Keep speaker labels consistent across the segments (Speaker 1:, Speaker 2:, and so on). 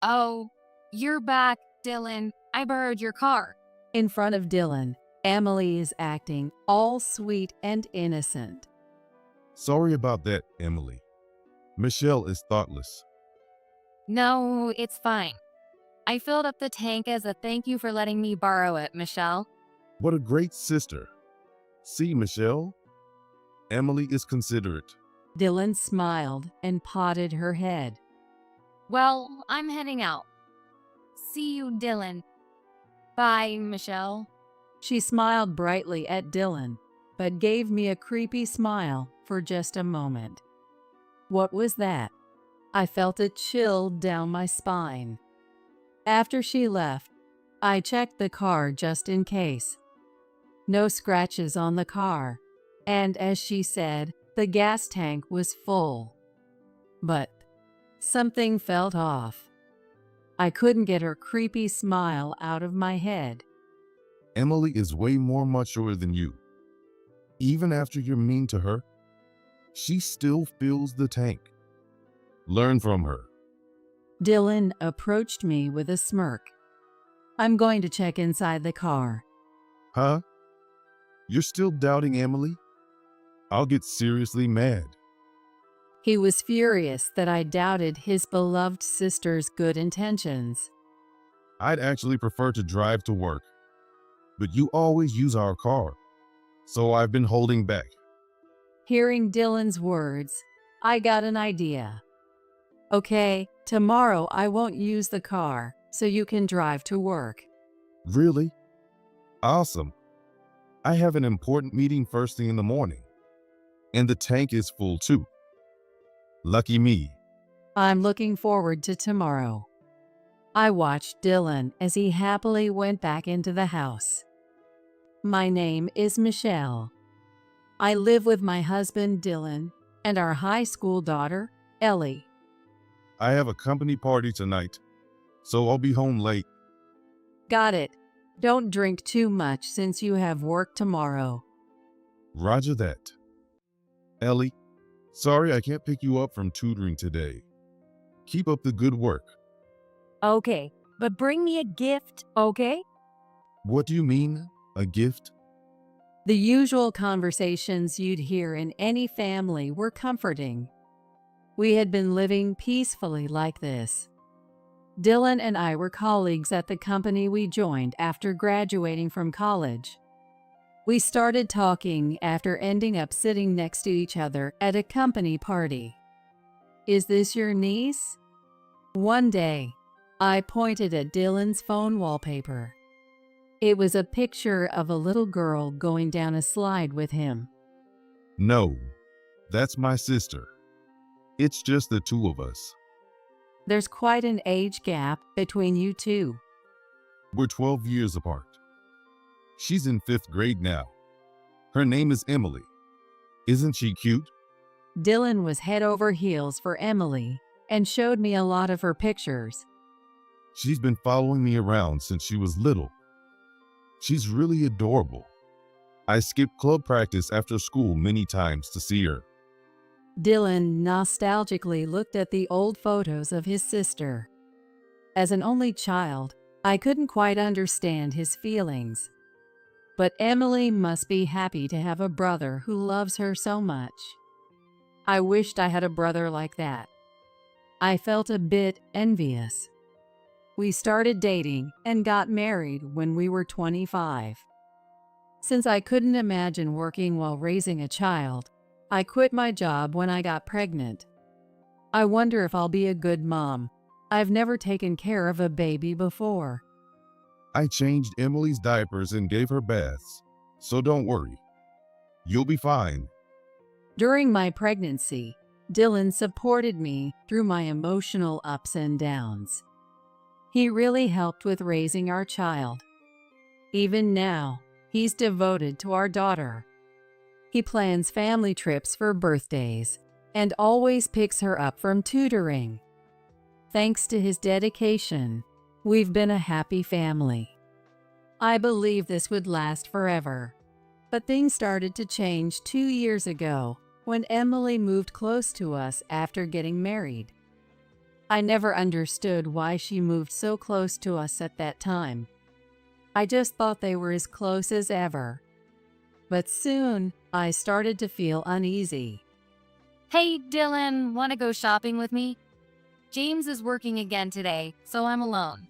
Speaker 1: Oh, you're back, Dylan. I borrowed your car.
Speaker 2: In front of Dylan, Emily is acting all sweet and innocent.
Speaker 3: Sorry about that, Emily. Michelle is thoughtless.
Speaker 1: No, it's fine. I filled up the tank as a thank you for letting me borrow it, Michelle.
Speaker 3: What a great sister. See, Michelle? Emily is considerate.
Speaker 2: Dylan smiled and patted her head.
Speaker 1: Well, I'm heading out. See you, Dylan. Bye, Michelle.
Speaker 2: She smiled brightly at Dylan, but gave me a creepy smile for just a moment. What was that? I felt a chill down my spine. After she left, I checked the car just in case. No scratches on the car, and as she said, the gas tank was full. But something felt off. I couldn't get her creepy smile out of my head.
Speaker 3: Emily is way more mature than you. Even after you're mean to her, she still fills the tank. Learn from her.
Speaker 2: Dylan approached me with a smirk. I'm going to check inside the car.
Speaker 3: Huh? You're still doubting Emily? I'll get seriously mad.
Speaker 2: He was furious that I doubted his beloved sister's good intentions.
Speaker 3: I'd actually prefer to drive to work, but you always use our car, so I've been holding back.
Speaker 2: Hearing Dylan's words, I got an idea. Okay, tomorrow I won't use the car, so you can drive to work.
Speaker 3: Really? Awesome. I have an important meeting first thing in the morning, and the tank is full too. Lucky me.
Speaker 2: I'm looking forward to tomorrow. I watched Dylan as he happily went back into the house. My name is Michelle. I live with my husband Dylan and our high school daughter, Ellie.
Speaker 3: I have a company party tonight, so I'll be home late.
Speaker 2: Got it. Don't drink too much since you have work tomorrow.
Speaker 3: Roger that. Ellie, sorry I can't pick you up from tutoring today. Keep up the good work.
Speaker 1: Okay, but bring me a gift, okay?
Speaker 3: What do you mean, a gift?
Speaker 2: The usual conversations you'd hear in any family were comforting. We had been living peacefully like this. Dylan and I were colleagues at the company we joined after graduating from college. We started talking after ending up sitting next to each other at a company party. Is this your niece? One day, I pointed at Dylan's phone wallpaper. It was a picture of a little girl going down a slide with him.
Speaker 3: No, that's my sister. It's just the two of us.
Speaker 2: There's quite an age gap between you two.
Speaker 3: We're 12 years apart. She's in 5th grade now. Her name is Emily. Isn't she cute?
Speaker 2: Dylan was head over heels for Emily and showed me a lot of her pictures.
Speaker 3: She's been following me around since she was little. She's really adorable. I skipped club practice after school many times to see her.
Speaker 2: Dylan nostalgically looked at the old photos of his sister. As an only child, I couldn't quite understand his feelings. But Emily must be happy to have a brother who loves her so much. I wished I had a brother like that. I felt a bit envious. We started dating and got married when we were 25. Since I couldn't imagine working while raising a child, I quit my job when I got pregnant. I wonder if I'll be a good mom. I've never taken care of a baby before.
Speaker 3: I changed Emily's diapers and gave her baths, so don't worry. You'll be fine.
Speaker 2: During my pregnancy, Dylan supported me through my emotional ups and downs. He really helped with raising our child. Even now, he's devoted to our daughter. He plans family trips for birthdays and always picks her up from tutoring. Thanks to his dedication, we've been a happy family. I believe this would last forever. But things started to change 2 years ago when Emily moved close to us after getting married. I never understood why she moved so close to us at that time. I just thought they were as close as ever. But soon, I started to feel uneasy.
Speaker 1: Hey, Dylan, want to go shopping with me? James is working again today, so I'm alone.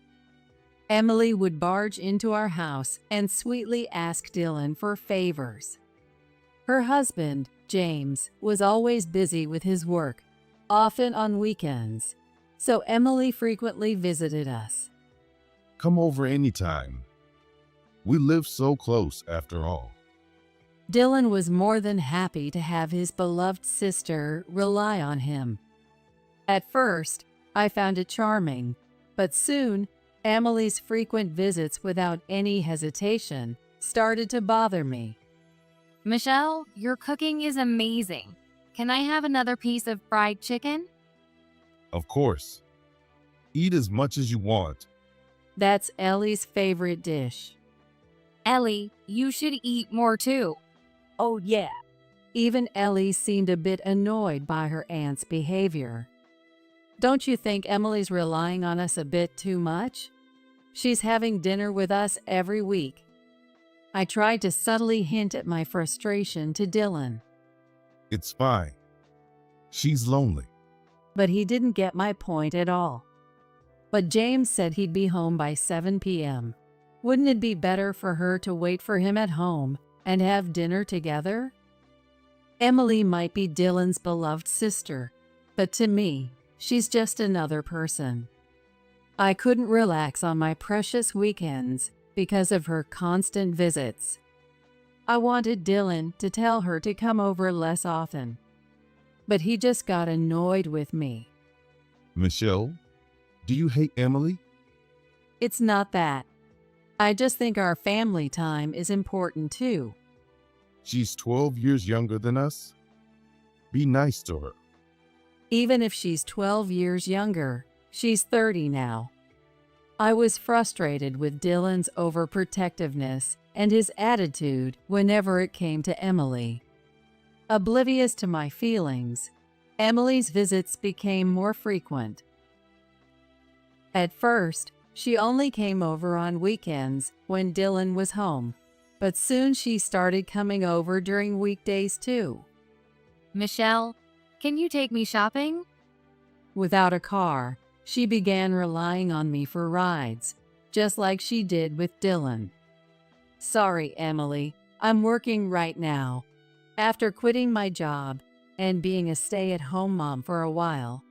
Speaker 2: Emily would barge into our house and sweetly ask Dylan for favors. Her husband, James, was always busy with his work, often on weekends, so Emily frequently visited us.
Speaker 3: Come over anytime. We live so close after all.
Speaker 2: Dylan was more than happy to have his beloved sister rely on him. At first, I found it charming, but soon, Emily's frequent visits without any hesitation started to bother me.
Speaker 1: Michelle, your cooking is amazing. Can I have another piece of fried chicken?
Speaker 3: Of course. Eat as much as you want.
Speaker 2: That's Ellie's favorite dish.
Speaker 1: Ellie, you should eat more too.
Speaker 4: Oh, yeah.
Speaker 2: Even Ellie seemed a bit annoyed by her aunt's behavior. Don't you think Emily's relying on us a bit too much? She's having dinner with us every week. I tried to subtly hint at my frustration to Dylan,
Speaker 3: It's fine. She's lonely.
Speaker 2: but he didn't get my point at all. But James said he'd be home by 7 p.m. Wouldn't it be better for her to wait for him at home and have dinner together? Emily might be Dylan's beloved sister, but to me, she's just another person. I couldn't relax on my precious weekends because of her constant visits. I wanted Dylan to tell her to come over less often, but he just got annoyed with me.
Speaker 3: Michelle, do you hate Emily?
Speaker 2: It's not that. I just think our family time is important too.
Speaker 3: She's 12 years younger than us. Be nice to her.
Speaker 2: Even if she's 12 years younger, she's 30 now. I was frustrated with Dylan's overprotectiveness and his attitude whenever it came to Emily. Oblivious to my feelings, Emily's visits became more frequent. At first, she only came over on weekends when Dylan was home, but soon she started coming over during weekdays too.
Speaker 1: Michelle, can you take me shopping?
Speaker 2: Without a car, she began relying on me for rides, just like she did with Dylan. Sorry, Emily, I'm working right now. After quitting my job and being a stay-at-home mom for a while,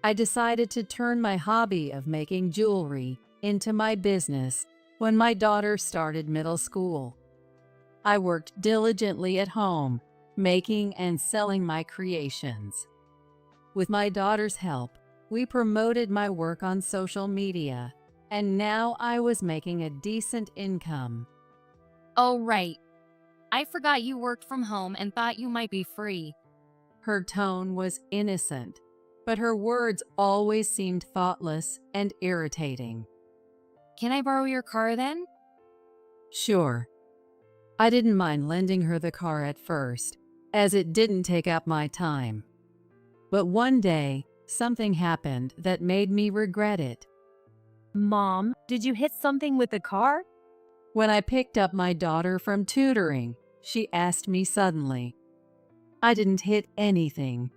Speaker 2: I decided to turn my hobby of making jewelry into my business when my daughter started middle school. I worked diligently at home, making and selling my creations. With my daughter's help, we promoted my work on social media, and now I was making a decent income.
Speaker 1: Oh, right. I forgot you worked from home and thought you might be free.
Speaker 2: Her tone was innocent, but her words always seemed thoughtless and irritating.
Speaker 1: Can I borrow your car then?
Speaker 2: Sure. I didn't mind lending her the car at first, as it didn't take up my time. But one day, something happened that made me regret it.
Speaker 4: Mom, did you hit something with the car?
Speaker 2: When I picked up my daughter from tutoring, she asked me suddenly. I didn't hit anything.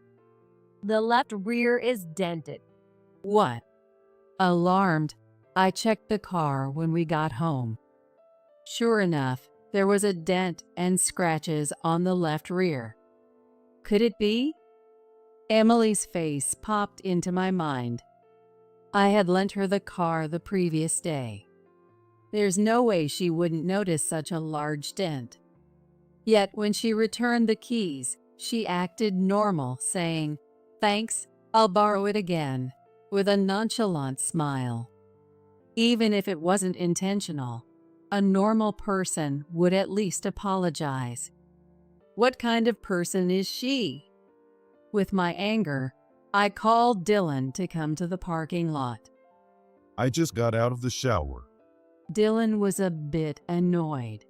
Speaker 4: The left rear is dented.
Speaker 2: What? Alarmed, I checked the car when we got home. Sure enough, there was a dent and scratches on the left rear. Could it be? Emily's face popped into my mind. I had lent her the car the previous day. There's no way she wouldn't notice such a large dent. Yet when she returned the keys, she acted normal, saying, "Thanks, I'll borrow it again," with a nonchalant smile. Even if it wasn't intentional, a normal person would at least apologize. What kind of person is she? With my anger, I called Dylan to come to the parking lot.
Speaker 3: I just got out of the shower.
Speaker 2: Dylan was a bit annoyed.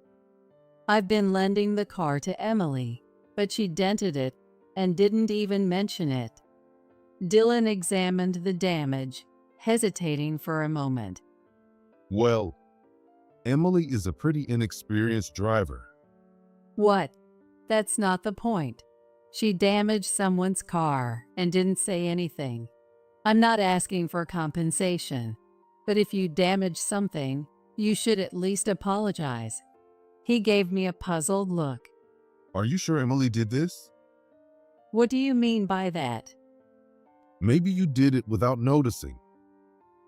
Speaker 2: I've been lending the car to Emily, but she dented it and didn't even mention it. Dylan examined the damage, hesitating for a moment.
Speaker 3: Well, Emily is a pretty inexperienced driver.
Speaker 2: What? That's not the point. She damaged someone's car and didn't say anything. I'm not asking for compensation, but if you damage something, you should at least apologize. He gave me a puzzled look.
Speaker 3: Are you sure Emily did this?
Speaker 2: What do you mean by that?
Speaker 3: Maybe you did it without noticing.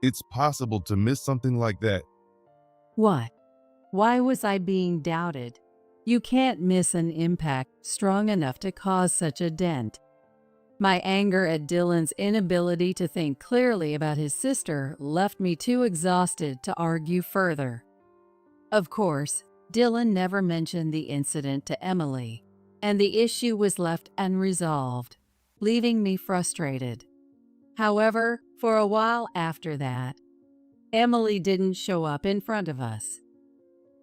Speaker 3: It's possible to miss something like that.
Speaker 2: What? Why was I being doubted? You can't miss an impact strong enough to cause such a dent. My anger at Dylan's inability to think clearly about his sister left me too exhausted to argue further. Of course, Dylan never mentioned the incident to Emily, and the issue was left unresolved, leaving me frustrated. However, for a while after that, Emily didn't show up in front of us.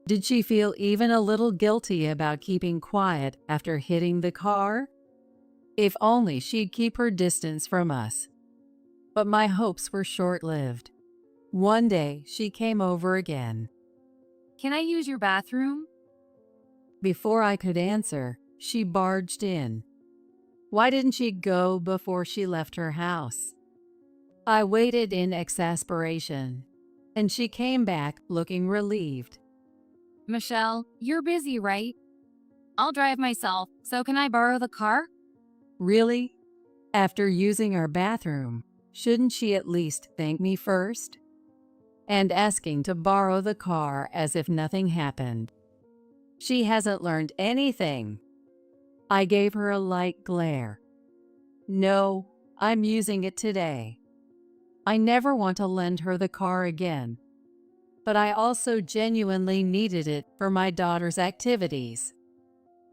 Speaker 2: Did she feel even a little guilty about keeping quiet after hitting the car? If only she'd keep her distance from us. But my hopes were short-lived. One day, she came over again.
Speaker 1: Can I use your bathroom?
Speaker 2: Before I could answer, she barged in. Why didn't she go before she left her house? I waited in exasperation, and she came back looking relieved.
Speaker 1: Michelle, you're busy, right? I'll drive myself, so can I borrow the car?
Speaker 2: Really? After using our bathroom, shouldn't she at least thank me first? And asking to borrow the car as if nothing happened. She hasn't learned anything. I gave her a light glare. No, I'm using it today. I never want to lend her the car again. But I also genuinely needed it for my daughter's activities.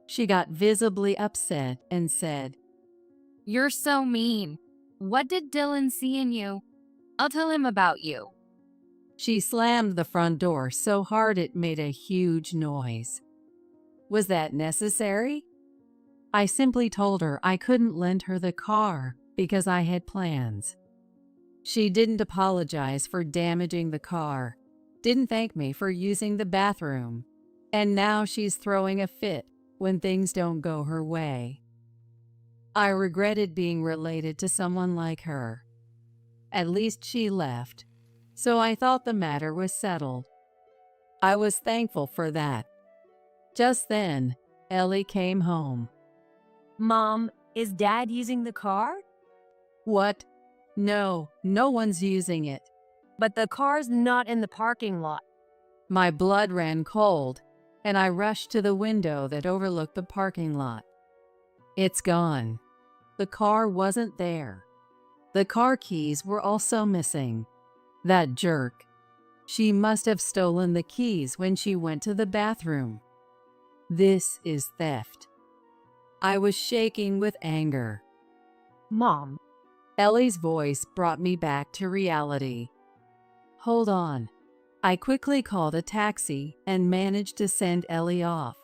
Speaker 2: She got visibly upset and said,
Speaker 1: You're so mean. What did Dylan see in you? I'll tell him about you.
Speaker 2: She slammed the front door so hard it made a huge noise. Was that necessary? I simply told her I couldn't lend her the car because I had plans. She didn't apologize for damaging the car, didn't thank me for using the bathroom, and now she's throwing a fit when things don't go her way. I regretted being related to someone like her. At least she left, so I thought the matter was settled. I was thankful for that. Just then, Ellie came home.
Speaker 4: Mom, is Dad using the car?
Speaker 2: What? No, no one's using it.
Speaker 4: But the car's not in the parking lot.
Speaker 2: My blood ran cold, and I rushed to the window that overlooked the parking lot. It's gone. The car wasn't there. The car keys were also missing. That jerk. She must have stolen the keys when she went to the bathroom. This is theft. I was shaking with anger.
Speaker 4: Mom,
Speaker 2: Ellie's voice brought me back to reality. Hold on. I quickly called a taxi and managed to send Ellie off.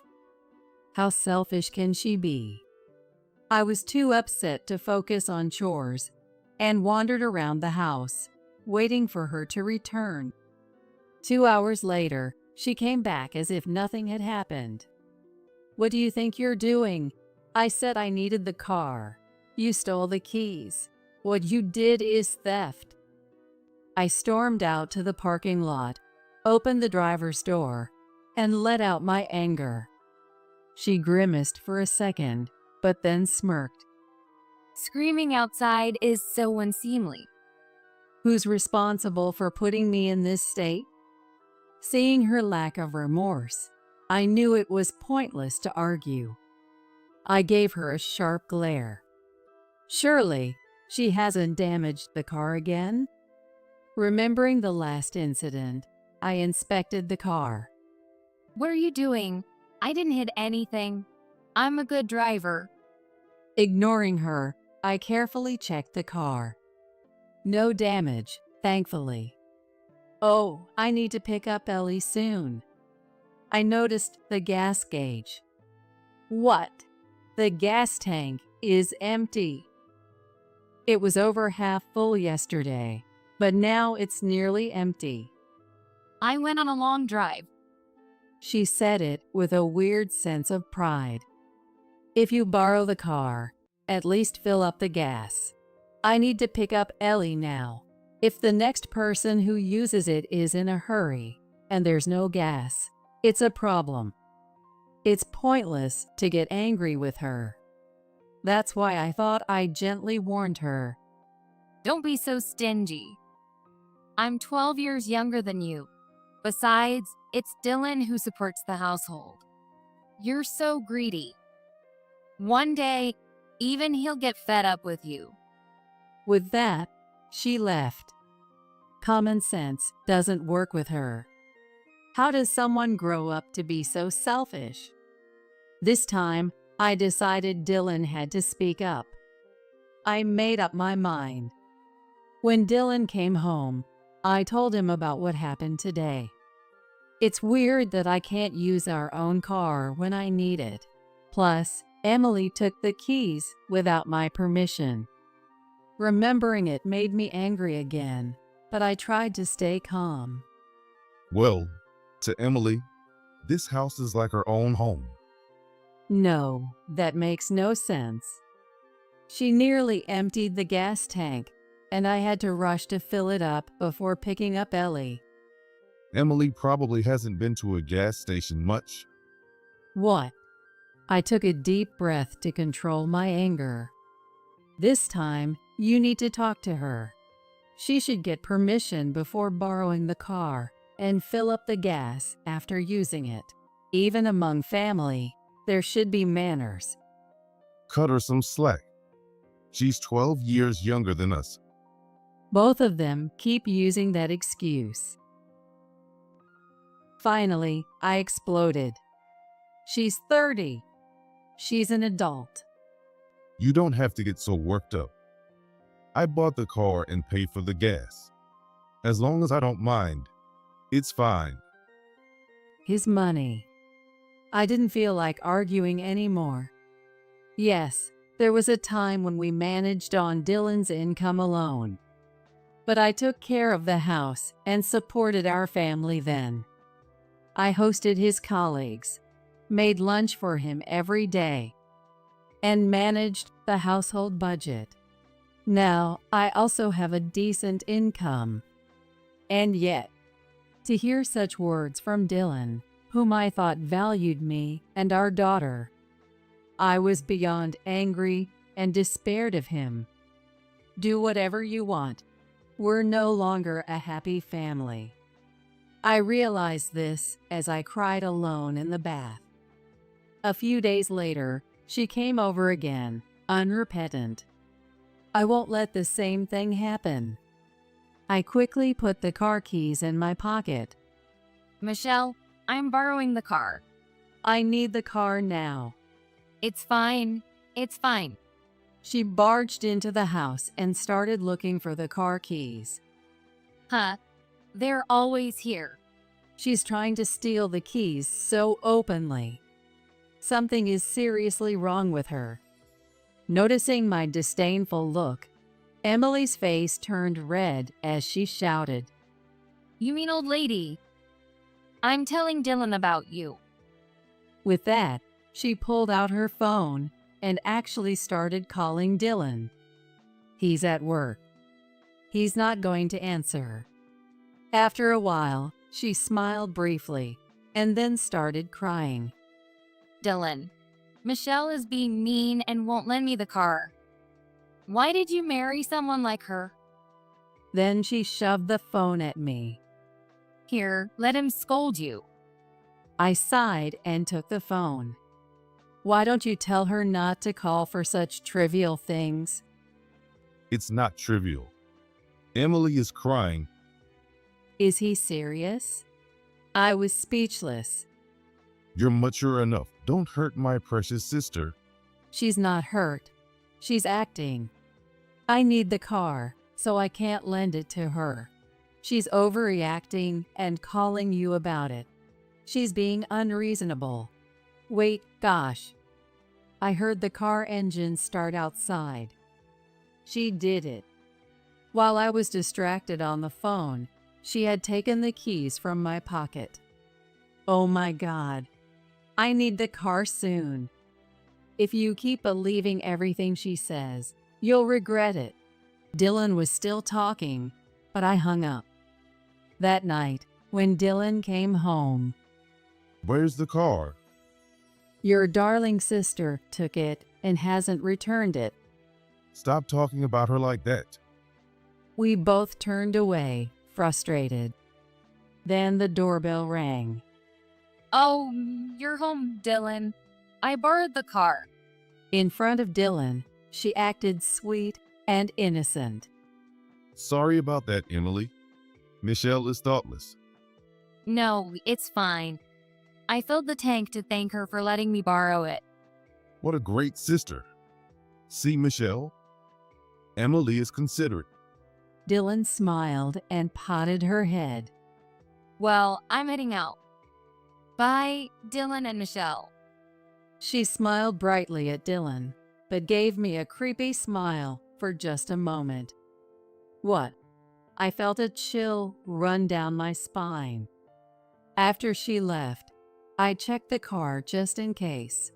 Speaker 2: How selfish can she be? I was too upset to focus on chores and wandered around the house, waiting for her to return. 2 hours later, she came back as if nothing had happened. What do you think you're doing? I said I needed the car. You stole the keys. What you did is theft. I stormed out to the parking lot, opened the driver's door, and let out my anger. She grimaced for a second, but then smirked.
Speaker 1: Screaming outside is so unseemly.
Speaker 2: Who's responsible for putting me in this state? Seeing her lack of remorse, I knew it was pointless to argue. I gave her a sharp glare. Surely, she hasn't damaged the car again? Remembering the last incident, I inspected the car.
Speaker 1: What are you doing? I didn't hit anything. I'm a good driver.
Speaker 2: Ignoring her, I carefully checked the car. No damage, thankfully. Oh, I need to pick up Ellie soon. I noticed the gas gauge. What? The gas tank is empty. It was over half full yesterday, but now it's nearly empty.
Speaker 1: I went on a long drive.
Speaker 2: She said it with a weird sense of pride. If you borrow the car, at least fill up the gas. I need to pick up Ellie now. If the next person who uses it is in a hurry and there's no gas, it's a problem. It's pointless to get angry with her. That's why I thought I gently warned her.
Speaker 1: Don't be so stingy. I'm 12 years younger than you. Besides, it's Dylan who supports the household. You're so greedy. One day, even he'll get fed up with you.
Speaker 2: With that, she left. Common sense doesn't work with her. How does someone grow up to be so selfish? This time, I decided Dylan had to speak up. I made up my mind. When Dylan came home, I told him about what happened today. It's weird that I can't use our own car when I need it. Plus, Emily took the keys without my permission. Remembering it made me angry again, but I tried to stay calm.
Speaker 3: Well, to Emily, this house is like her own home.
Speaker 2: No, that makes no sense. She nearly emptied the gas tank, and I had to rush to fill it up before picking up Ellie.
Speaker 3: Emily probably hasn't been to a gas station much.
Speaker 2: What? I took a deep breath to control my anger. This time, you need to talk to her. She should get permission before borrowing the car and fill up the gas after using it. Even among family, there should be manners.
Speaker 3: Cut her some slack. She's 12 years younger than us.
Speaker 2: Both of them keep using that excuse. Finally, I exploded. She's 30. She's an adult.
Speaker 3: You don't have to get so worked up. I bought the car and paid for the gas. As long as I don't mind, it's fine.
Speaker 2: His money. I didn't feel like arguing anymore. Yes, there was a time when we managed on Dylan's income alone. But I took care of the house and supported our family then. I hosted his colleagues, made lunch for him every day, and managed the household budget. Now, I also have a decent income. And yet, to hear such words from Dylan, whom I thought valued me and our daughter, I was beyond angry and despaired of him. Do whatever you want. We're no longer a happy family. I realized this as I cried alone in the bath. A few days later, she came over again, unrepentant. I won't let the same thing happen. I quickly put the car keys in my pocket.
Speaker 1: Michelle, I'm borrowing the car.
Speaker 2: I need the car now.
Speaker 1: It's fine. It's fine.
Speaker 2: She barged into the house and started looking for the car keys.
Speaker 1: Huh? They're always here.
Speaker 2: She's trying to steal the keys so openly. Something is seriously wrong with her. Noticing my disdainful look, Emily's face turned red as she shouted,
Speaker 1: You mean old lady? I'm telling Dylan about you.
Speaker 2: With that, she pulled out her phone and actually started calling Dylan. He's at work. He's not going to answer. After a while, she smiled briefly and then started crying.
Speaker 1: Dylan, Michelle is being mean and won't lend me the car. Why did you marry someone like her?
Speaker 2: Then she shoved the phone at me.
Speaker 1: Here, let him scold you.
Speaker 2: I sighed and took the phone. Why don't you tell her not to call for such trivial things?
Speaker 3: It's not trivial. Emily is crying.
Speaker 2: Is he serious? I was speechless.
Speaker 3: You're mature enough. Don't hurt my precious sister.
Speaker 2: She's not hurt. She's acting. I need the car, so I can't lend it to her. She's overreacting and calling you about it. She's being unreasonable. Wait, gosh. I heard the car engine start outside. She did it. While I was distracted on the phone, she had taken the keys from my pocket. Oh my God. I need the car soon. If you keep believing everything she says, you'll regret it. Dylan was still talking, but I hung up. That night, when Dylan came home,
Speaker 3: Where's the car?
Speaker 2: your darling sister took it and hasn't returned it.
Speaker 3: Stop talking about her like that.
Speaker 2: We both turned away, frustrated. Then the doorbell rang.
Speaker 1: Oh, you're home, Dylan. I borrowed the car.
Speaker 2: In front of Dylan, she acted sweet and innocent.
Speaker 3: Sorry about that, Emily. Michelle is thoughtless.
Speaker 1: No, it's fine. I filled the tank to thank her for letting me borrow it.
Speaker 3: What a great sister. See, Michelle? Emily is considerate.
Speaker 2: Dylan smiled and patted her head.
Speaker 1: Well, I'm heading out. Bye, Dylan and Michelle.
Speaker 2: She smiled brightly at Dylan, but gave me a creepy smile for just a moment. What? I felt a chill run down my spine. After she left, I checked the car just in case.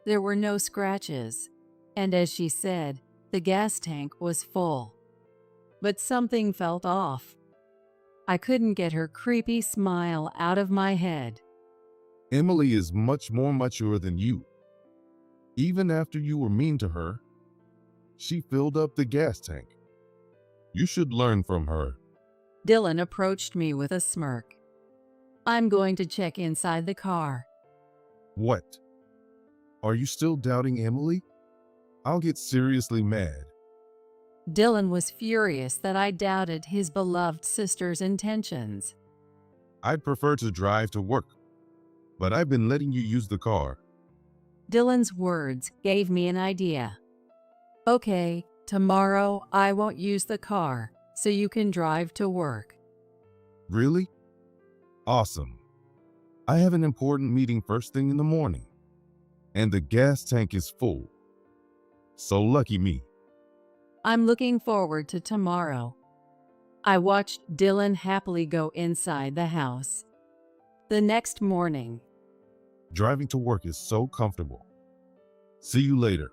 Speaker 2: There were no scratches, and as she said, the gas tank was full. But something felt off. I couldn't get her creepy smile out of my head.
Speaker 3: Emily is much more mature than you. Even after you were mean to her, she filled up the gas tank. You should learn from her.
Speaker 2: Dylan approached me with a smirk. I'm going to check inside the car.
Speaker 3: What? Are you still doubting Emily? I'll get seriously mad.
Speaker 2: Dylan was furious that I doubted his beloved sister's intentions.
Speaker 3: I'd prefer to drive to work, but I've been letting you use the car.
Speaker 2: Dylan's words gave me an idea. Okay, tomorrow I won't use the car, so you can drive to work.
Speaker 3: Really? Awesome. I have an important meeting first thing in the morning, and the gas tank is full. So lucky me.
Speaker 2: I'm looking forward to tomorrow. I watched Dylan happily go inside the house. The next morning,
Speaker 3: Driving to work is so comfortable. See you later.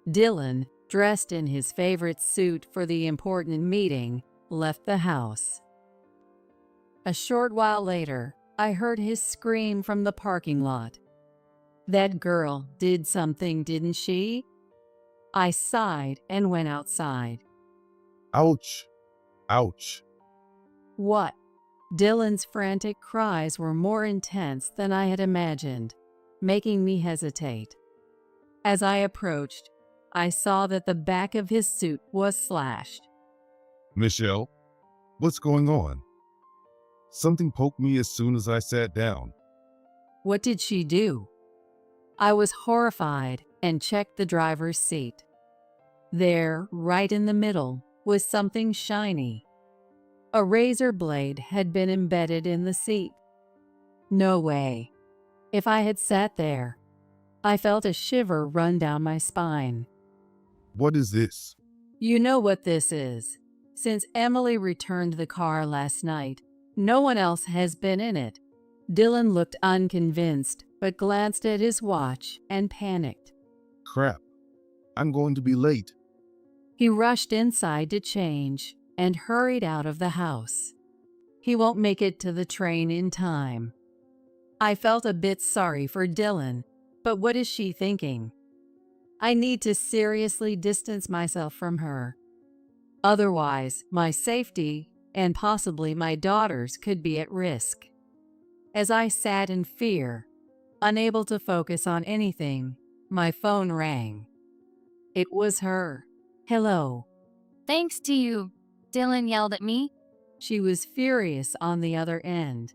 Speaker 2: Dylan, dressed in his favorite suit for the important meeting, left the house. A short while later, I heard his scream from the parking lot. That girl did something, didn't she? I sighed and went outside.
Speaker 3: Ouch. Ouch.
Speaker 2: What? Dylan's frantic cries were more intense than I had imagined, making me hesitate. As I approached, I saw that the back of his suit was slashed.
Speaker 3: Michelle, what's going on? Something poked me as soon as I sat down.
Speaker 2: What did she do? I was horrified and checked the driver's seat. There, right in the middle, was something shiny. A razor blade had been embedded in the seat. No way. If I had sat there, I felt a shiver run down my spine.
Speaker 3: What is this?
Speaker 2: You know what this is. Since Emily returned the car last night, no one else has been in it. Dylan looked unconvinced, but glanced at his watch and panicked.
Speaker 3: Crap. I'm going to be late.
Speaker 2: He rushed inside to change and hurried out of the house. He won't make it to the train in time. I felt a bit sorry for Dylan, but what is she thinking? I need to seriously distance myself from her. Otherwise, my safety and possibly my daughter's could be at risk. As I sat in fear, unable to focus on anything, my phone rang. It was her. Hello.
Speaker 1: Thanks to you, Dylan yelled at me.
Speaker 2: She was furious on the other end.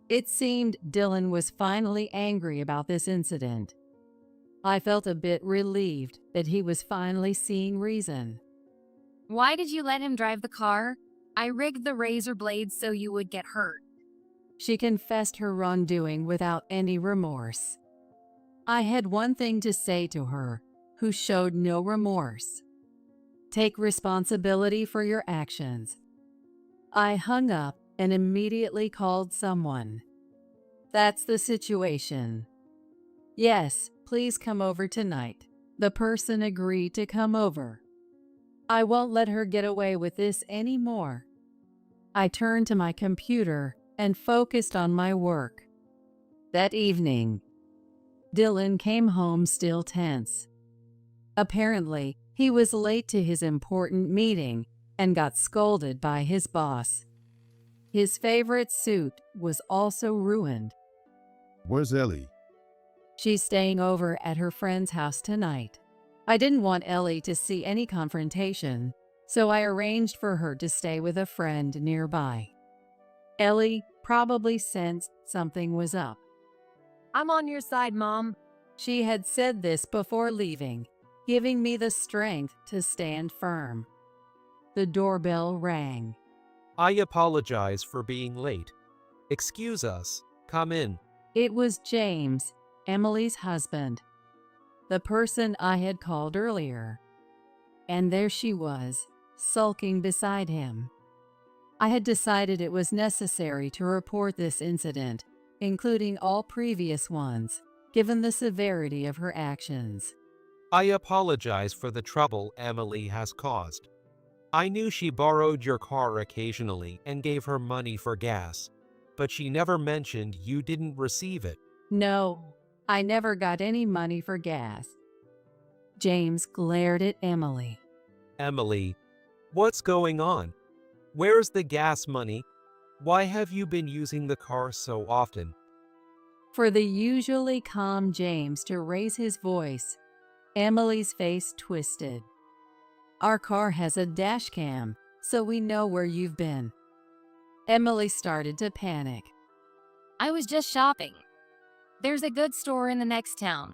Speaker 2: It seemed Dylan was finally angry about this incident. I felt a bit relieved that he was finally seeing reason.
Speaker 1: Why did you let him drive the car? I rigged the razor blades so you would get hurt.
Speaker 2: She confessed her wrongdoing without any remorse. I had one thing to say to her, who showed no remorse. Take responsibility for your actions. I hung up and immediately called someone. That's the situation. Yes, please come over tonight. The person agreed to come over. I won't let her get away with this anymore. I turned to my computer and focused on my work. That evening, Dylan came home still tense. Apparently, he was late to his important meeting and got scolded by his boss. His favorite suit was also ruined.
Speaker 3: Where's Ellie?
Speaker 2: She's staying over at her friend's house tonight. I didn't want Ellie to see any confrontation, so I arranged for her to stay with a friend nearby. Ellie probably sensed something was up.
Speaker 4: I'm on your side, Mom.
Speaker 2: She had said this before leaving, giving me the strength to stand firm. The doorbell rang.
Speaker 5: I apologize for being late. Excuse us. Come in.
Speaker 2: It was James, Emily's husband, the person I had called earlier. And there she was, sulking beside him. I had decided it was necessary to report this incident, including all previous ones, given the severity of her actions.
Speaker 5: I apologize for the trouble Emily has caused. I knew she borrowed your car occasionally and gave her money for gas, but she never mentioned you didn't receive it.
Speaker 2: No, I never got any money for gas. James glared at Emily.
Speaker 5: Emily, what's going on? Where's the gas money? Why have you been using the car so often?
Speaker 2: For the usually calm James to raise his voice, Emily's face twisted. Our car has a dash cam, so we know where you've been. Emily started to panic.
Speaker 1: I was just shopping. There's a good store in the next town.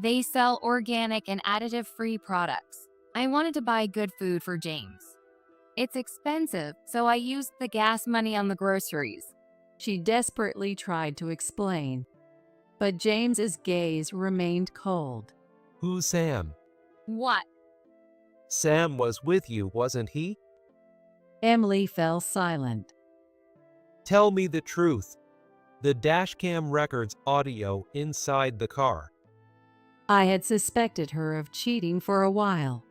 Speaker 1: They sell organic and additive-free products. I wanted to buy good food for James. It's expensive, so I used the gas money on the groceries.
Speaker 2: She desperately tried to explain, but James's gaze remained cold.
Speaker 5: Who's Sam?
Speaker 1: What?
Speaker 5: Sam was with you, wasn't he?
Speaker 2: Emily fell silent.
Speaker 5: Tell me the truth. The dashcam records audio inside the car.
Speaker 2: I had suspected her of cheating for a while.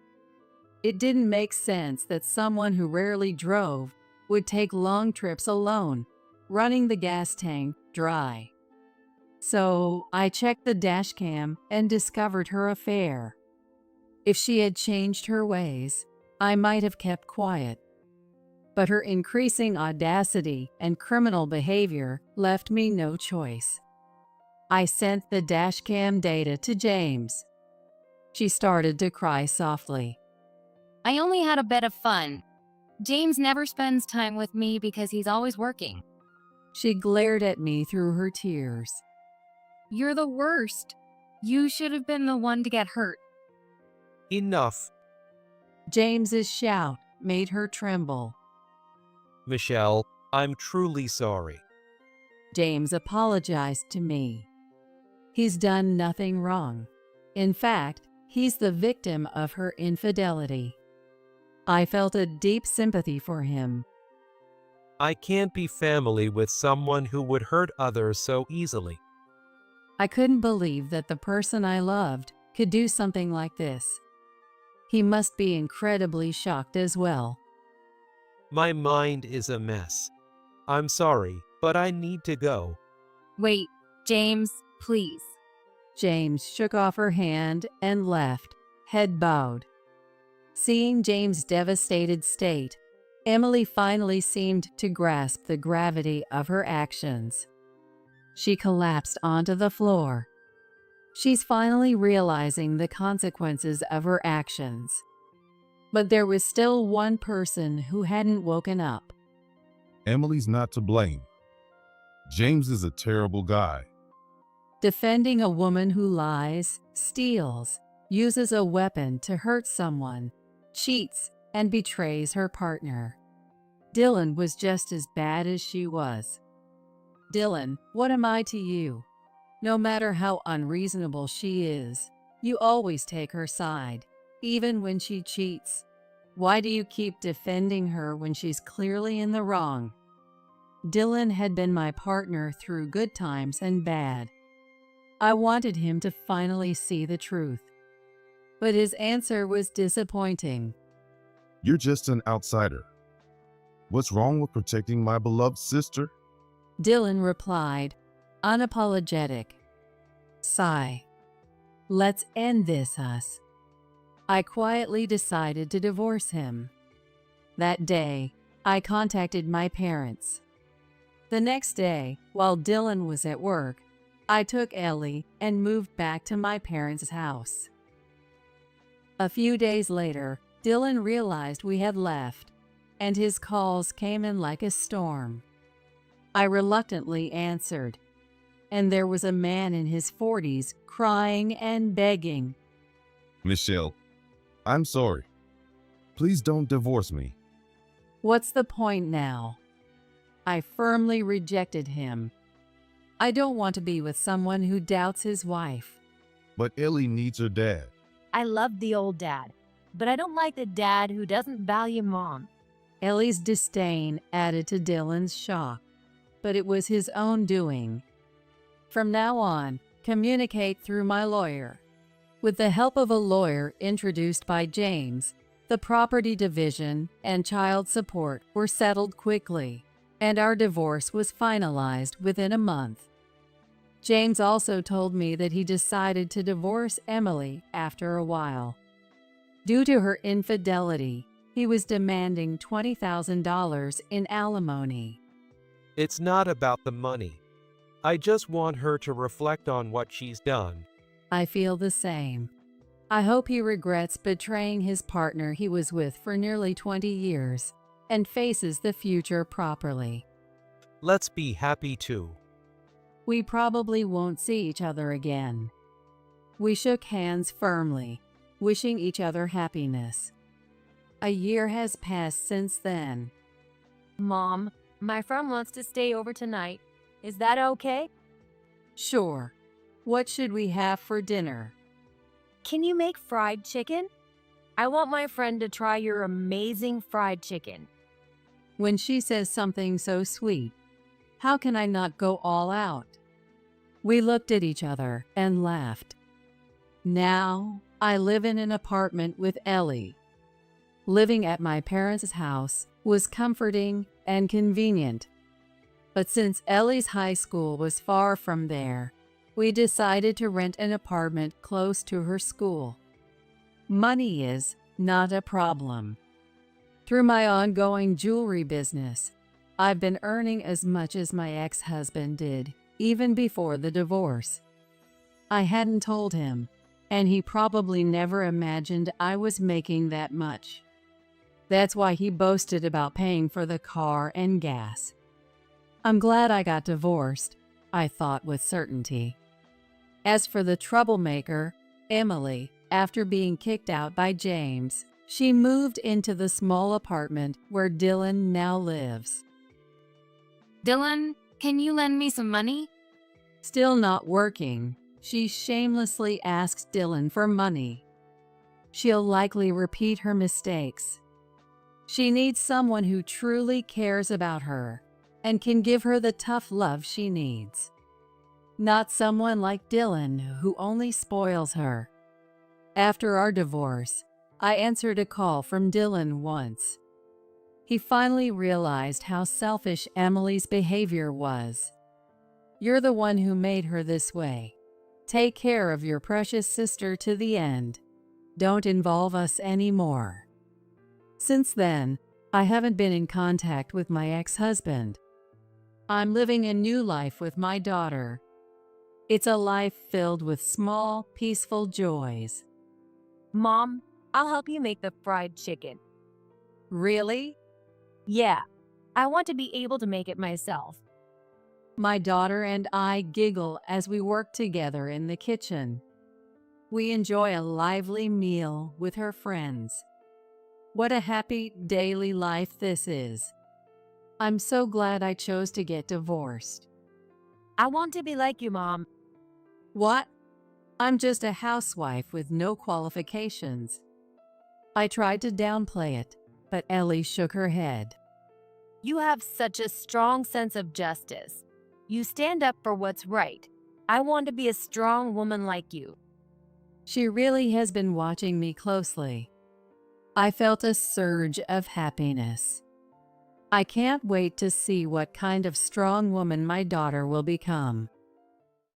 Speaker 2: It didn't make sense that someone who rarely drove would take long trips alone, running the gas tank dry. So I checked the dashcam and discovered her affair. If she had changed her ways, I might have kept quiet. But her increasing audacity and criminal behavior left me no choice. I sent the dashcam data to James. She started to cry softly.
Speaker 1: I only had a bit of fun. James never spends time with me because he's always working.
Speaker 2: She glared at me through her tears.
Speaker 1: You're the worst. You should have been the one to get hurt.
Speaker 5: Enough.
Speaker 2: James's shout made her tremble.
Speaker 5: Michelle, I'm truly sorry.
Speaker 2: James apologized to me. He's done nothing wrong. In fact, he's the victim of her infidelity. I felt a deep sympathy for him.
Speaker 5: I can't be family with someone who would hurt others so easily.
Speaker 2: I couldn't believe that the person I loved could do something like this. He must be incredibly shocked as well.
Speaker 5: My mind is a mess. I'm sorry, but I need to go.
Speaker 1: Wait, James, please.
Speaker 2: James shook off her hand and left, head bowed. Seeing James' devastated state, Emily finally seemed to grasp the gravity of her actions. She collapsed onto the floor. She's finally realizing the consequences of her actions. But there was still one person who hadn't woken up.
Speaker 3: Emily's not to blame. James is a terrible guy.
Speaker 2: Defending a woman who lies, steals, uses a weapon to hurt someone, cheats, and betrays her partner. Dylan was just as bad as she was. Dylan, what am I to you? No matter how unreasonable she is, you always take her side, even when she cheats. Why do you keep defending her when she's clearly in the wrong? Dylan had been my partner through good times and bad. I wanted him to finally see the truth. But his answer was disappointing.
Speaker 3: You're just an outsider. What's wrong with protecting my beloved sister?
Speaker 2: Dylan replied, unapologetic. Sigh. Let's end this, us. I quietly decided to divorce him. That day, I contacted my parents. The next day, while Dylan was at work, I took Ellie and moved back to my parents' house. A few days later, Dylan realized we had left, and his calls came in like a storm. I reluctantly answered, and there was a man in his 40s crying and begging.
Speaker 3: Michelle, I'm sorry. Please don't divorce me.
Speaker 2: What's the point now? I firmly rejected him. I don't want to be with someone who doubts his wife.
Speaker 3: But Ellie needs her dad.
Speaker 4: I love the old dad, but I don't like the dad who doesn't value mom.
Speaker 2: Ellie's disdain added to Dylan's shock, but it was his own doing. From now on, communicate through my lawyer. With the help of a lawyer introduced by James, the property division and child support were settled quickly, and our divorce was finalized within a month. James also told me that he decided to divorce Emily after a while. Due to her infidelity, he was demanding $20,000 in alimony.
Speaker 5: It's not about the money. I just want her to reflect on what she's done.
Speaker 2: I feel the same. I hope he regrets betraying his partner he was with for nearly 20 years and faces the future properly.
Speaker 5: Let's be happy too.
Speaker 2: We probably won't see each other again. We shook hands firmly, wishing each other happiness. A year has passed since then.
Speaker 4: Mom, my friend wants to stay over tonight. Is that okay?
Speaker 2: Sure. What should we have for dinner?
Speaker 4: Can you make fried chicken? I want my friend to try your amazing fried chicken.
Speaker 2: When she says something so sweet, how can I not go all out? We looked at each other and laughed. Now, I live in an apartment with Ellie. Living at my parents' house was comforting and convenient. But since Ellie's high school was far from there, we decided to rent an apartment close to her school. Money is not a problem. Through my ongoing jewelry business, I've been earning as much as my ex-husband did, even before the divorce. I hadn't told him, and he probably never imagined I was making that much. That's why he boasted about paying for the car and gas. I'm glad I got divorced, I thought with certainty. As for the troublemaker, Emily, after being kicked out by James, she moved into the small apartment where Dylan now lives.
Speaker 1: Dylan, can you lend me some money?
Speaker 2: Still not working, she shamelessly asks Dylan for money. She'll likely repeat her mistakes. She needs someone who truly cares about her and can give her the tough love she needs. Not someone like Dylan who only spoils her. After our divorce, I answered a call from Dylan once. He finally realized how selfish Emily's behavior was. You're the one who made her this way. Take care of your precious sister to the end. Don't involve us anymore. Since then, I haven't been in contact with my ex-husband. I'm living a new life with my daughter. It's a life filled with small, peaceful joys.
Speaker 4: Mom, I'll help you make the fried chicken.
Speaker 2: Really?
Speaker 4: Yeah, I want to be able to make it myself.
Speaker 2: My daughter and I giggle as we work together in the kitchen. We enjoy a lively meal with her friends. What a happy daily life this is. I'm so glad I chose to get divorced.
Speaker 4: I want to be like you, Mom.
Speaker 2: What? I'm just a housewife with no qualifications. I tried to downplay it, but Ellie shook her head.
Speaker 4: You have such a strong sense of justice. You stand up for what's right. I want to be a strong woman like you.
Speaker 2: She really has been watching me closely. I felt a surge of happiness. I can't wait to see what kind of strong woman my daughter will become.